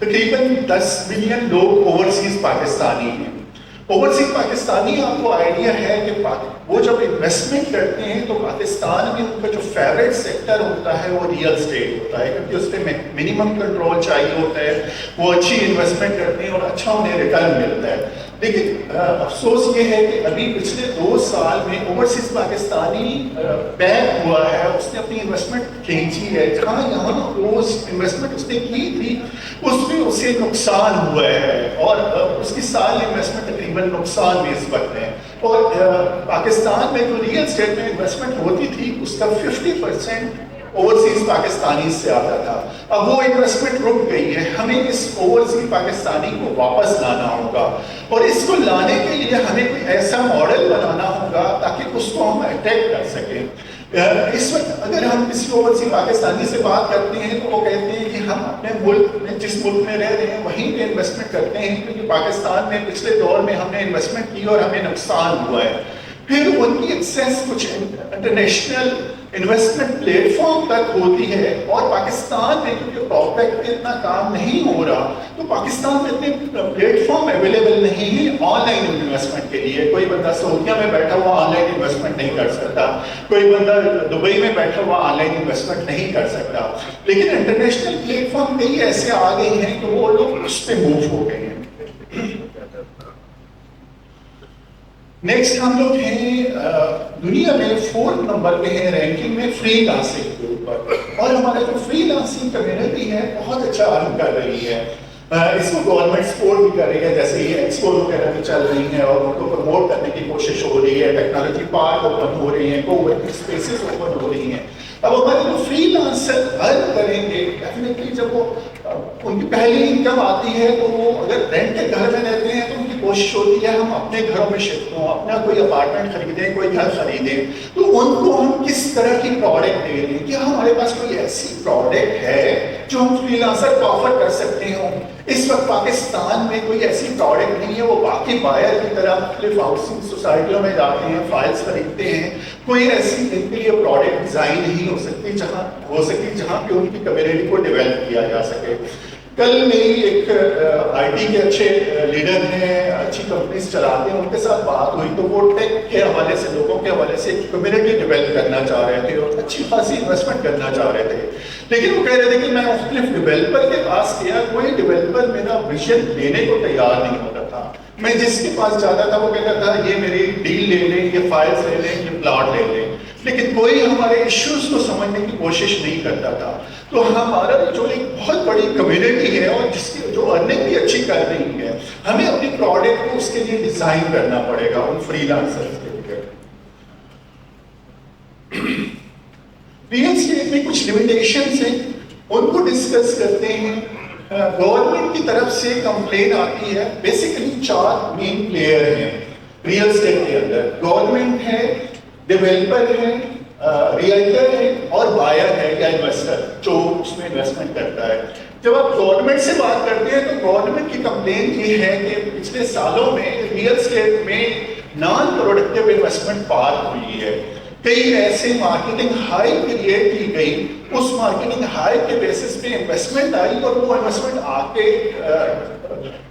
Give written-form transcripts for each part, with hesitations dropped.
تقریباً 10 ملین لوگ اوورسیز پاکستانی ہیں. اوورسیز پاکستانی آپ کو آئیڈیا ہے کہ وہ جب انویسٹمنٹ کرتے ہیں تو پاکستان میں ان کا جو فیوریٹ سیکٹر ہوتا ہے وہ ریئل اسٹیٹ ہوتا ہے, کیونکہ اس پہ منیمم کنٹرول چاہیے ہوتا ہے, وہ اچھی انویسٹمنٹ کرتے ہیں اور اچھا انہیں ریٹرن ملتا ہے. لیکن افسوس یہ ہے کہ ابھی پچھلے 2 سال میں اوورسیز پاکستانی بیک ہوا ہے, اس نے اپنی انویسٹمنٹ کھینچی ہے. جہاں یہاں روز انویسٹمنٹ اس نے کی تھی اس میں اسے نقصان ہوا ہے, اور اس کی سال انویسٹمنٹ تقریباً نقصان میں اس وقت ہے. اور پاکستان میں جو ریئل اسٹیٹ میں انویسٹمنٹ ہوتی تھی اس کا 50% اوورسیز پاکستانی سے آتا تھا. اب وہ انویسٹمنٹ رک گئی ہے. ہمیں اس اوورسیز پاکستانی کو واپس لانا ہوگا, اور اس کو لانے کے لیے ہمیں کوئی ایسا ماڈل بنانا ہوگا تاکہ اس کو ہم اٹیک کر سکیں. اس وقت اگر ہم کسی اوورسیز پاکستانی سے بات کرتے ہیں تو وہ کہتے ہیں کہ ہم اپنے ملک میں جس ملک میں رہ رہے ہیں وہیں پہ انویسٹمنٹ کرتے ہیں, کیونکہ پاکستان میں پچھلے دور میں ہم نے انویسٹمنٹ کی اور ہمیں نقصان ہوا ہے. پھر ان کی ایکسیس کچھ انٹرنیشنل انویسٹمنٹ پلیٹ فارم تک ہوتی ہے, اور پاکستان میں کیونکہ پروپیکٹ پہ اتنا کام نہیں ہو رہا تو پاکستان میں اتنے پلیٹ فارم اویلیبل نہیں ہے آن لائن انویسٹمنٹ کے لیے. کوئی بندہ سعودیہ میں بیٹھا ہوا آن لائن انویسٹمنٹ نہیں کر سکتا, کوئی بندہ دبئی میں بیٹھا ہوا آن لائن انویسٹمنٹ نہیں کر سکتا. لیکن انٹرنیشنل پلیٹ فارم کئی ایسے آ گئے ہیں کہ وہ لوگ اس پہ موو ہو گئے ہیں. نیکسٹ ہم لوگ ہیں دنیا میں 4 نمبر پہ ہیں رینکنگ میں فری لانسنگ کے اوپر, اور ہمارا جو فری لانسنگ کمیونٹی ہے بہت اچھا عمل کر رہی ہے. اس کو گورنمنٹ سپورٹ بھی کر رہی ہے, جیسے یہ ایکسپو وغیرہ بھی چل رہی ہیں اور ان کو پروموٹ کرنے کی کوشش ہو رہی ہے. ٹیکنالوجی پارک اوپن ہو رہی ہیں, کو ورکنگ اسپیسز اوپن ہو رہی ہیں. اب ہمارے جو فری لانسر ارن کریں گے ڈیفینیٹلی جب وہ ان کی پہلی انکم آتی ہے تو وہ اگر رینٹ کے گھر میں رہتے ہیں تو ان کی کوشش ہوتی ہے ہم اپنے گھروں میں شفٹ ہوں, اپنا کوئی اپارٹمنٹ خریدیں, کوئی گھر خریدیں. تو ان کو ہم کس طرح کی پروڈکٹ دے رہے ہیں, کیا ہمارے پاس کوئی ایسی پروڈکٹ ہے جو ہم فری لانسر کو آفر کر سکتے ہوں. اس وقت پاکستان میں کوئی ایسی پروڈکٹ نہیں ہے. وہ باقی بائر کی طرح مختلف ہاؤسنگ سوسائٹیوں میں جاتے ہیں, فائلز خریدتے ہیں. کوئی ایسی ان کے لیے پروڈکٹ ڈیزائن نہیں ہو سکتی جہاں پہ ان کی کمیونٹی کو ڈیولپ کیا جا سکے. کل میری ایک آئی ٹی کے اچھے لیڈر ہیں, اچھی کمپنیز چلاتے ہیں, ان کے ساتھ بات ہوئی تو وہ ٹیک کے حوالے سے, لوگوں کے حوالے سے ایک کمیونٹی ڈیولپ کرنا چاہ رہے تھے اور اچھی خاصی انویسٹمنٹ کرنا چاہ رہے تھے. لیکن وہ کہہ رہے تھے کہ میں مختلف ڈیولپر کے پاس گیا, کوئی ڈیولپر میرا ویژن لینے کو تیار نہیں ہوتا تھا. میں جس کے پاس جاتا تھا وہ کہتا تھا یہ میری ڈیل لے لیں, یہ فائلز لے لیں, یہ پلاٹ لے لیں, لیکن کوئی ہمارے ایشوز کو سمجھنے کی کوشش نہیں کرتا تھا. تو ہمارا جو ایک بہت بڑی کمیونٹی ہے اور جس کی جو ارننگ بھی اچھی کر رہی ہے, ہمیں اپنی پروڈکٹ کو اس کے لیے ڈیزائن کرنا پڑے گا ان فری لانسرز کے لیے. ریئل اسٹیٹ میں کچھ لمیٹیشنز ہیں, ان کو ڈسکس کرتے ہیں. گورنمنٹ کی طرف سے کمپلین آتی ہے. بیسیکلی 4 مین پلیئر ہیں ریئل اسٹیٹ کے اندر. گورنمنٹ ہے, ڈیولپر ہے, ریئلٹر ہے اور بائر ہے یا انویسٹر جو اس میں انویسٹمنٹ کرتا ہے. جب آپ گورنمنٹ سے بات کرتے ہیں تو گورنمنٹ کی کمپلین یہ ہے کہ پچھلے سالوں میں ریئل اسٹیٹ میں نان پروڈکٹیو انویسٹمنٹ پار ہوئی ہے. کئی ایسے مارکیٹنگ ہائی کریٹ کی گئی, اس مارکیٹنگ ہائی کے بیسس پہ انویسٹمنٹ آئی اور وہ انویسٹمنٹ آ کے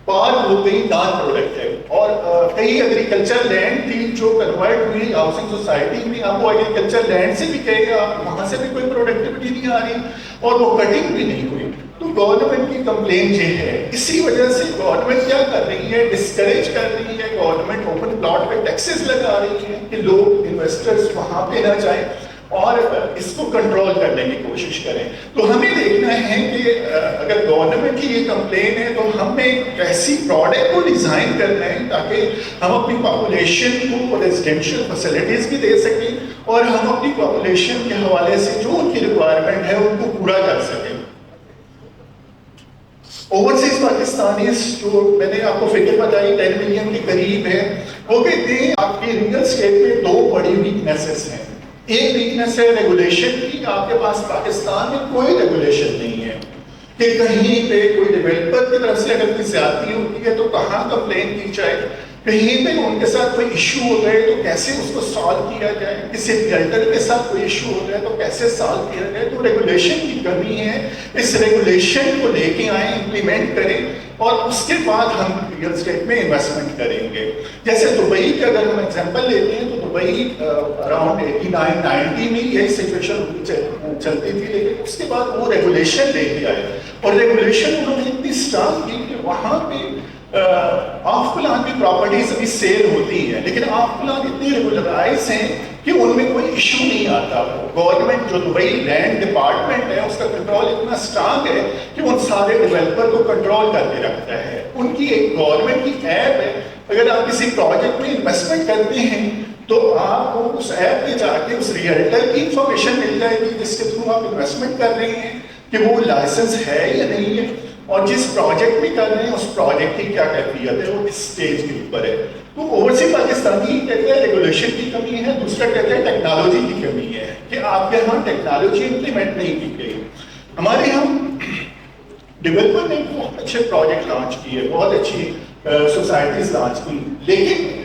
پار ہو گئی نان پروڈکٹیو. اور کئی ایگریکلچر لینڈ تھی جو کنورٹ ہوئی ہاؤسنگ سوسائٹی میں. اب وہ ایگریکلچر لینڈ سے بھی کہے گا وہاں سے بھی کوئی پروڈکٹیوٹی نہیں آ رہی اور وہ کٹنگ بھی نہیں ہوئی. تو گورنمنٹ کی کمپلین یہ ہے. اسی وجہ سے گورنمنٹ کیا کر رہی ہے, ڈسکریج کر رہی ہے. گورنمنٹ اوپن پلاٹ پہ ٹیکسز لگا رہی ہے کہ لوگ انویسٹرز وہاں پہ نہ جائیں اور اس کو کنٹرول کرنے کی کوشش کریں. تو ہمیں دیکھنا ہے کہ اگر گورنمنٹ کی یہ کمپلین ہے تو ہمیں ایسی پروڈکٹ کو ڈیزائن کرنا ہے تاکہ ہم اپنی پاپولیشن کو ریزیڈینشیل فیسلٹیز بھی دے سکیں اور ہم اپنی پاپولیشن کے حوالے سے جو ان کی ریکوائرمنٹ ہے ان کو پورا کر سکیں. اوورسیز پاکستانیز جو میں نے آپ کو فگر بتائی 10 ملین کے قریب ہے, وہ کہتے ہیں آپ کی ریئل اسٹیٹ میں 2 بڑی ویکنیسز ہیں. ایک ویکنیس ہے ریگولیشن کی. آپ کے پاس پاکستان میں کوئی ریگولیشن نہیں ہے. کہ کہیں پہ کوئی ڈیولپر کی طرف سے اگر کوئی زیادتی ہوتی ہے تو کہاں کمپلین کی جائے، کہیں پہ ان کے ساتھ کوئی ایشو ہو گئے تو کیسے اس کو سالو کیا جائے، کسی ریئلٹر کے ساتھ کوئی ایشو ہو گئے تو کیسے سالو کیا جائے. تو ریگولیشن کی کمی ہے، اس ریگولیشن کو لے کے آئیں، امپلیمنٹ کریں، اور اس کے بعد ہم ریئل اسٹیٹ میں انویسٹمنٹ کریں گے. جیسے دبئی کا اگر ہم ایگزامپل لیتے ہیں تو دبئی اراؤنڈ 89-90 میں یہی سچویشن چلتی تھی، لیکن اس کے بعد وہ ریگولیشن لے کے آئے، اور ریگولیشن انہوں نے اتنی اسٹرانگ کی کہ وہاں پہ آف پلان کی پراپرٹیز ابھی سیل ہوتی ہیں، لیکن آف پلان اتنے ریگولرائز ہیں کہ ان میں کوئی ایشو نہیں آتا. گورنمنٹ جو دبئی لینڈ ڈپارٹمنٹ ہے اس کا کنٹرول اتنا اسٹرانگ ہے کہ ان سارے ڈیولپر کو کنٹرول کر کے رکھتا ہے. ان کی ایک گورنمنٹ کی ایپ ہے، اگر آپ کسی پروجیکٹ میں انویسٹمنٹ کرتے ہیں تو آپ کو اس ایپ پہ جا کے اس ریئلٹر کی انفارمیشن مل جائے گی جس کے تھرو آپ انویسٹمنٹ کر رہے ہیں کہ وہ لائسنس ہے یا نہیں ہے، اور جس پروجیکٹ میں کر رہے ہیں اس پروجیکٹ کی کیا کیفیت ہے، وہ کس سٹیج کے اوپر ہے. تو اوورسیز پاکستانی کہتے ہیں ریگولیشن کی کمی ہے، دوسرا کہتے ہیں ٹیکنالوجی کی کمی ہے کہ آپ کے یہاں ٹیکنالوجی امپلیمنٹ نہیں کی گئی. ہمارے یہاں ڈیولپر نے بہت اچھے پروجیکٹ لانچ کیے، بہت اچھی سوسائٹیز لانچ کی، لیکن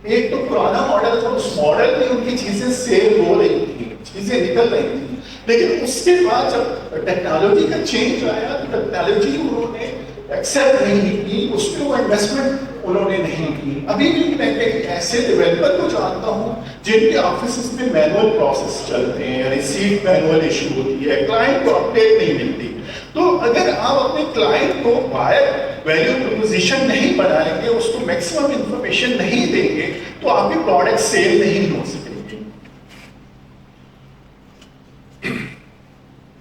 ایک تو پرانا ماڈل تھا، اس ماڈل میں ان کی چیزیں سیل ہو رہی تھی، چیزیں نکل رہی تھیں، لیکن اس کے بعد جب ٹیکنالوجی کا چینج آیا تو ٹیکنالوجی انہوں نے ایکسیپٹ نہیں کی، اس پہ وہ انویسٹمنٹ انہوں نے نہیں کی. ابھی بھی میں کئی ایسے ڈیولپر کو جانتا ہوں جن کے آفیسز میں مینول پروسیس چلتے ہیں، ریسیٹ مینول ایشو ہوتی ہے، کلائنٹ کو اپڈیٹ نہیں ملتی. تو اگر آپ اپنے کلائنٹ کو بائر ویلیو پروپوزیشن نہیں بنائیں گے، اس کو میکسیمم انفارمیشن نہیں دیں گے تو آپ کی پروڈکٹ سیل نہیں ہو سکے گی.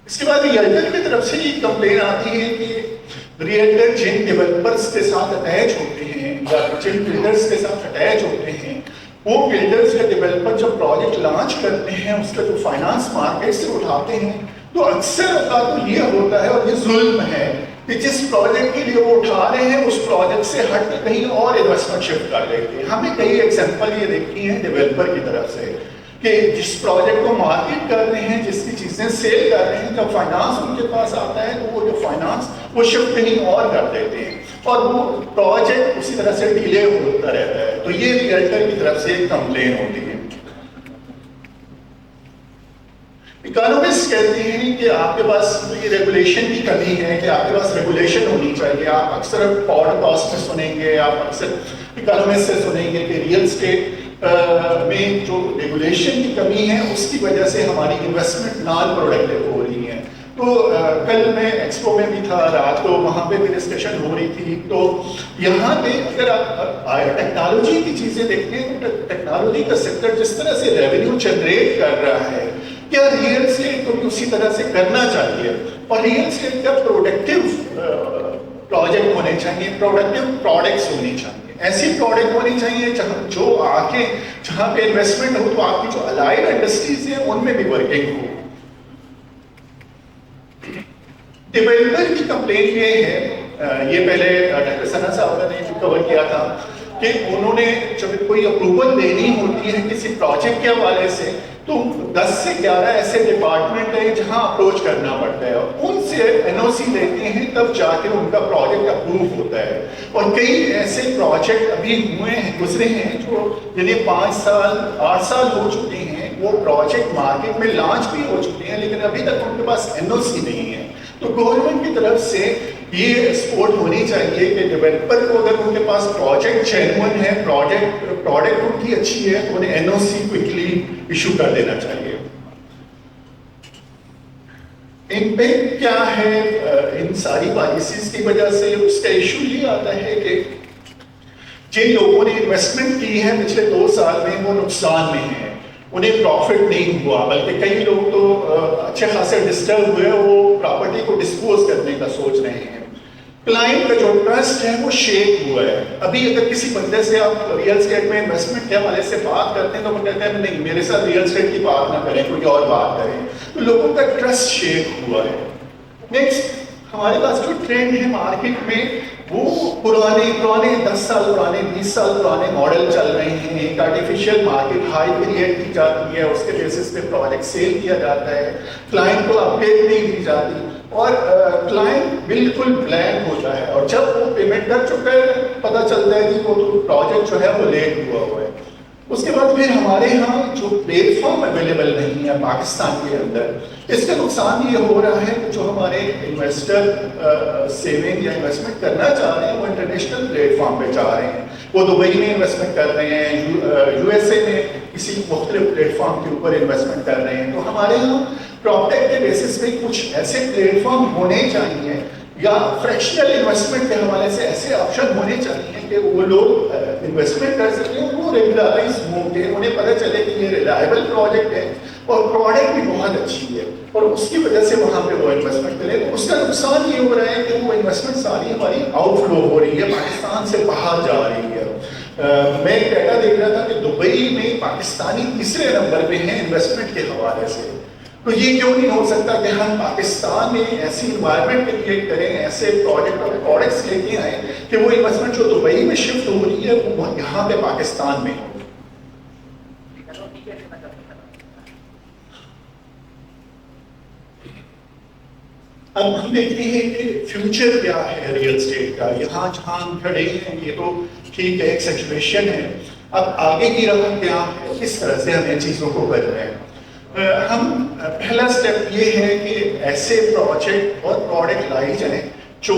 اس کے بعد ریئلٹر کی طرف سے یہ کمپلین آتی ہے کہ ریئلٹر جن ڈیولپرز کے ساتھ اٹیچ ہوتے ہیں یا جن بلڈرز کے ساتھ اٹیچ ہوتے ہیں، وہ بلڈرز یا ڈیولپر جب پروجیکٹ لانچ کرتے ہیں اس کا جو فائنانس مارکیٹ سے اٹھاتے ہیں تو اکثر اوقات تو یہ ہوتا ہے، اور یہ ظلم ہے، کہ جس پروجیکٹ کے لیے وہ اٹھا رہے ہیں اس پروجیکٹ سے ہٹ کے کہیں اور انویسٹمنٹ شفٹ کر لیتے ہیں. ہمیں کئی ایگزامپل یہ دیکھی ہیں ڈیولپر کی طرف سے کہ جس پروجیکٹ کو مارکیٹ کر رہے ہیں، جس کی چیزیں سیل کر رہے ہیں، جب فائنانس ان کے پاس آتا ہے تو وہ جو فائنانس وہ شفٹ کہیں اور کر دیتے ہیں اور وہ پروجیکٹ اسی طرح سے ڈیلے ہوتا رہتا ہے. تو یہ ریئلٹر کی طرف سے ایک کمپلین ہوتی ہے. اکانومسٹ کہتے ہیں کہ آپ کے پاس ریگولیشن کی کمی ہے، کہ آپ کے پاس ریگولیشن ہونی چاہیے. آپ اکثر پوڈ کاسٹ میں سنیں گے، آپ اکثر اکانومسٹ سے سنیں گے کہ ریئل اسٹیٹ میں جو ریگولیشن کی کمی ہے اس کی وجہ سے ہماری انویسٹمنٹ نان پروڈکٹیو ہو رہی ہے. تو کل میں ایکسپو میں بھی تھا رات کو، وہاں پہ بھی ڈسکشن ہو رہی تھی. تو یہاں پہ اگر آپ ٹیکنالوجی کی چیزیں دیکھیں تو ٹیکنالوجی کا سیکٹر جس طرح سے ریونیو جنریٹ کر رہا ہے، کیا ریئل اسٹیٹ کو بھی اسی طرح سے کرنا چاہیے. اور ریئل اسٹیٹ کا پروڈکٹیو پروجیکٹ ہونے چاہیے، پروڈکٹیو پروڈکٹس ہونی چاہیے، ایسی پروڈکٹ ہونی چاہیے جہاں پہ انویسٹمنٹ ہو تو آپ کی جو الائڈ انڈسٹریز ہیں ان میں بھی ورکنگ ہو. ڈیولپر کی کمپلین یہ ہے، یہ پہلے ڈاکٹر ثنا صاحب نے کور کیا تھا کہ انہوں نے جب کوئی اپروول دینی ہوتی ہے کسی پروجیکٹ کے حوالے سے تو 10 سے 11 ایسے ڈپارٹمنٹ ہیں جہاں اپروچ کرنا پڑتا ہے، ان سے NOC لیتے ہیں تب جا کے ان کا پروجیکٹ اپروو ہوتا ہے. اور کئی ایسے پروجیکٹ ابھی گزرے ہیں جو یعنی 5 سال 8 سال ہو چکے ہیں، وہ پروجیکٹ مارکیٹ میں لانچ بھی ہو چکے ہیں لیکن ابھی تک ان کے پاس NOC نہیں ہے. تو گورنمنٹ کی طرف سے یہ سپورٹ ہونی چاہیے کہ ڈیولپر کو اگر ان کے پاس پروجیکٹ جینوئن ہے، پروڈکٹ ان کی اچھی ہے تو انہیں NOC کوئکلی ایشو کر دینا چاہیے. امپیکٹ کیا ہے ان ساری پالیسیز کی وجہ سے؟ اس کا ایشو یہ آتا ہے کہ جن لوگوں نے انویسٹمنٹ کی ہے پچھلے 2 سال میں وہ نقصان میں ہیں، انہیں پروفٹ نہیں ہوا، بلکہ کئی لوگ تو اچھے خاصے ڈسٹرب ہوئے، وہ پراپرٹی کو ڈسپوز کرنے کا سوچ رہے ہیں. کلائنٹ کا جو ٹرسٹ ہے وہ شیک ہوا ہے. ابھی اگر کسی بندے سے آپ ریئل اسٹیٹ میں انویسٹمنٹ کے حوالے سے بات کرتے ہیں تو وہ کہتے ہیں نہیں میرے ساتھ ریئل اسٹیٹ کی بات نہ کریں، کوئی اور بات کریں. تو لوگوں کا ٹرسٹ شیک ہوا ہے. نیکسٹ ہمارے پاس جو ٹرینڈ ہے مارکیٹ میں وہ پرانے 10 سال پرانے 20 سال پرانے ماڈل چل رہے ہیں. ایک آرٹیفیشیل مارکیٹ ہائی کریٹ کی جاتی ہے، اس کے بیسس پہ پروجیکٹ سیل کیا جاتا ہے، کلائنٹ کو اپڈیٹ نہیں دی جاتی. اور کلائنٹ بالکل بلینک ہوتا ہے، اور جب وہ پیمنٹ کر چکا ہے پتہ چلتا ہے کہ وہ تو پروجیکٹ جو ہے وہ لیٹ ہوا ہے۔ اس کے بعد پھر ہمارے یہاں جو پلیٹ فارم اویلیبل نہیں ہے پاکستان کے اندر، اس کا نقصان یہ ہو رہا ہے کہ جو ہمارے انویسٹر سیونگ یا انویسٹمنٹ کرنا چاہ رہے ہیں وہ انٹرنیشنل پلیٹ فارم پہ جا رہے ہیں، وہ دبئی میں انویسٹمنٹ کر رہے ہیں، یو ایس اے میں کسی مختلف پلیٹ فارم کے اوپر انویسٹمنٹ کر رہے ہیں۔ تو ہمارے یہاں پروپٹیک کے بیسس پہ کچھ ایسے پلیٹ فارم ہونے چاہیے یا فریکشنل انویسٹمنٹ کے حوالے سے ایسے آپشن ہونے چاہیے کہ وہ لوگ انویسٹمنٹ کر سکیں، وہ ریگولرائز ہوں گے، انہیں پتہ چلے کہ یہ ریلائبل پروجیکٹ ہے اور پروڈکٹ بھی بہت اچھی ہے، اور اس کی وجہ سے وہاں پہ وہ انویسٹمنٹ کرے۔ تو اس کا نقصان یہ ہو رہا ہے کہ وہ انویسٹمنٹ ساری ہماری آؤٹ فلو ہو رہی ہے، پاکستان سے باہر جا رہی ہے۔ میں ایک ڈیٹا دیکھ رہا تھا کہ دبئی میں پاکستانی تیسرے نمبر پہ ہیں انویسٹمنٹ کے حوالے سے۔ تو یہ کیوں نہیں ہو سکتا کہ ہم پاکستان میں ایسی انوائرمنٹ کریٹ کریں، ایسے پروجیکٹ اور پروڈکٹس لے کے آئیں کہ وہ انویسٹمنٹ جو دبئی میں شفٹ ہو رہی ہے وہ یہاں پہ پاکستان میں ہو۔ اب ہم دیکھتے ہیں کہ فیوچر کیا ہے ریئل اسٹیٹ کا، یہاں جہاں ہم کھڑے ہیں یہ تو ٹھیک ہے، ایک سچویشن ہے، اب آگے کی رقم کیا ہے، کس طرح سے ہم ان چیزوں کو کر رہے ہیں۔ ہم پہلا سٹیپ یہ ہے کہ ایسے پروجیکٹ اور پروڈکٹ لائی جائیں جو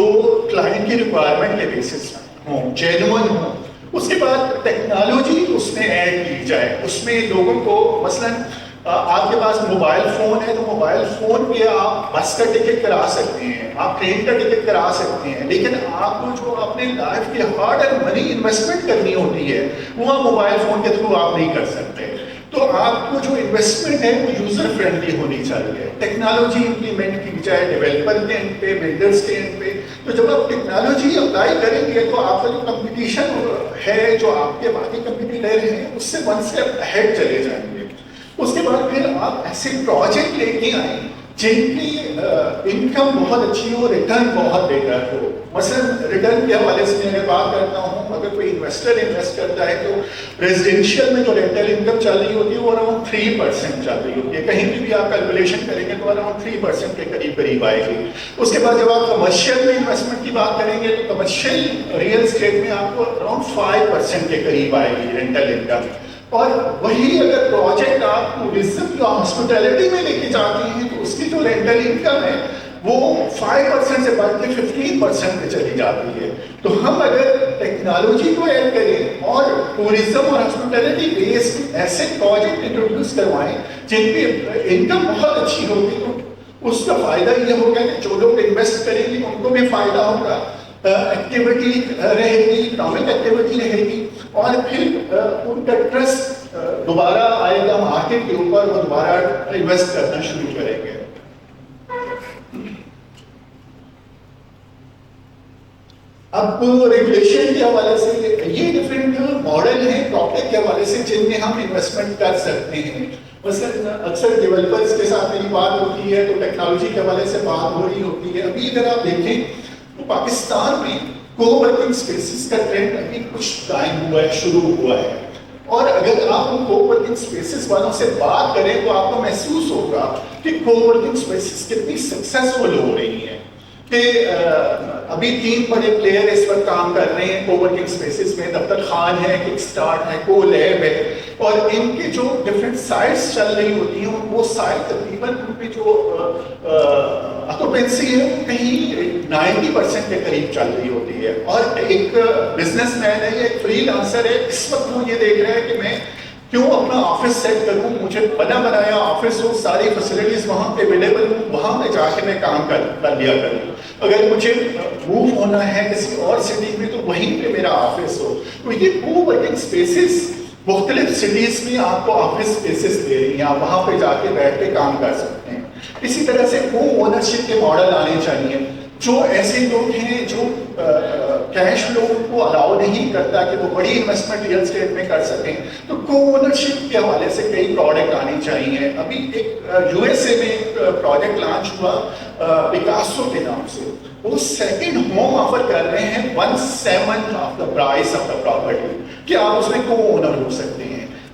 کلائنٹ کی ریکوائرمنٹ کے بیسس ہوں، جینوئن ہوں۔ اس کے بعد ٹیکنالوجی اس میں ایڈ کی جائے، اس میں لوگوں کو مثلاً آپ کے پاس موبائل فون ہے تو موبائل فون پہ آپ بس کا ٹکٹ کرا سکتے ہیں، آپ ٹرین کا ٹکٹ کرا سکتے ہیں، لیکن آپ کو جو اپنے لائف کے ہارڈ اینڈ منی انویسٹمنٹ کرنی ہوتی ہے وہ آپ موبائل فون کے تھرو آپ نہیں کر سکتے۔ تو آپ کو جو انویسٹمنٹ ہے وہ یوزر فرینڈلی ہونی چاہیے، ٹیکنالوجی امپلیمنٹ کی جائے ڈیولپر کے اینڈ پہ، بلڈرس کے اینڈ پہ۔ تو جب آپ ٹیکنالوجی اپلائی کریں گے تو آپ کا جو کمپٹیشن ہے، جو آپ کے باقی کمپٹیٹر ہیں اس سے ون اسٹیپ اہیڈ چلے جائیں گے۔ اس کے بعد پھر آپ ایسے پروجیکٹ لے کے آئیں جن کی انکم بہت اچھی ہو، ریٹرن بہت بیٹر ہو۔ مثلاً ریٹرن کے حوالے سے میں اگر بات کرتا ہوں، اگر کوئی انویسٹر انویسٹ کرتا ہے تو ریزیڈینشیل میں جو رینٹل انکم چل رہی ہوتی ہے وہ اراؤنڈ 3% چل رہی ہوتی ہے، کہیں بھی آپ کیلکولیشن کریں گے تو اراؤنڈ 3% کے قریب آئے گی۔ اس کے بعد جب آپ کمرشل میں انویسٹمنٹ کی بات کریں گے تو کمرشل ریئل اسٹیٹ میں آپ کو اراؤنڈ 5% کے قریب آئے گی رینٹل انکم۔ اور وہی اگر پروجیکٹ آپ ٹورزم یا ہاسپٹیلٹی میں لے کے جاتے ہیں تو اس کی جو رینٹل انکم ہے وہ 5% سے بڑھ کے 15% پہ چلی جاتی ہے۔ تو ہم اگر ٹیکنالوجی کو ایڈ کریں اور ٹورزم اور ہاسپٹیلٹی بیسڈ ایسے پروجیکٹ انٹروڈیوس کروائیں جن پہ انکم بہت اچھی ہوگی تو اس کا فائدہ یہ ہوگا کہ جو لوگ انویسٹ کریں گے ان کو بھی فائدہ ہوگا، ایکٹیویٹی رہے گی، اکنامک ایکٹیویٹی رہے گی، اور پھر ان کا ٹرسٹ دوبارہ آئے گا مارکیٹ کے اوپر، وہ دوبارہ انویسٹ کرنا شروع کریں گے۔ اب ریگولیشن کے حوالے سے یہ ڈفرینٹ ماڈل ہیں پروپٹیک کے حوالے سے جن میں ہم انویسٹمنٹ کر سکتے ہیں۔ مثلا اکثر ڈیولپرز کے ساتھ میری بات ہوتی ہے تو ٹیکنالوجی کے حوالے سے بات ہو رہی ہوتی ہے۔ ابھی اگر آپ دیکھیں تو پاکستان میں کو ورکنگ اسپیسز کا ٹرینڈ ابھی کچھ ٹائم ہوا ہے، شروع ہوا ہے، اور اگر آپ ان کو ورکنگ اسپیسز والوں سے بات کریں تو آپ کو محسوس ہوگا کہ کو ورکنگ اسپیسز کتنی سکسیسفل ہو رہی ہیں، کہ ابھی 3 بڑے پلیئر اس وقت کام کر رہے ہیں کو ورکنگ اسپیسز میں، دفتر خان ہے، کک اسٹارٹ ہے، کو لیب ہے، اور ان کے جو ڈفرینٹ سائٹس چل رہی ہوتی ہیں وہ سائٹ تقریباً ان پہ جو آکوپینسی ہے وہ کہیں 90% کے قریب چل رہی ہوتی ہے۔ اور ایک بزنس مین ہے، ایک فری لانسر ہے، اس وقت وہ یہ دیکھ رہا ہے کہ میں کیوں اپنا آفس سیٹ کروں، مجھے بنا بنایا آفس ہو، ساری فیسلٹیز وہاں پہ اویلیبل ہوں، وہاں پہ جا کے میں کام کر لیا کروں۔ اگر مجھے موو ہونا ہے کسی اور سٹی میں تو وہیں پہ میرا آفس ہو۔ تو یہ کو ورکنگ اسپیسز مختلف سٹیز میں آپ کو آفس اسپیسز دے رہی ہیں، آپ وہاں پہ جا کے بیٹھ کے کام کر سکتے ہیں۔ اسی طرح سے کو اونرشپ کے ماڈل آنے چاہیے۔ جو ایسے لوگ ہیں جو کیش فلو کو الاؤ نہیں کرتا کہ وہ بڑی انویسٹمنٹ ریئل اسٹیٹ میں کر سکیں، تو کو اونرشپ کے حوالے سے کئی پروڈکٹ آنے چاہیے۔ ابھی ایک یو ایس اے میں ایک پروجیکٹ لانچ ہوا پکاسو کے نام سے، وہ سیکنڈ ہوم آفر کر رہے ہیں 1/7 of the price of the property, کہ آپ اس میں کو اونر ہو سکتے ہیں۔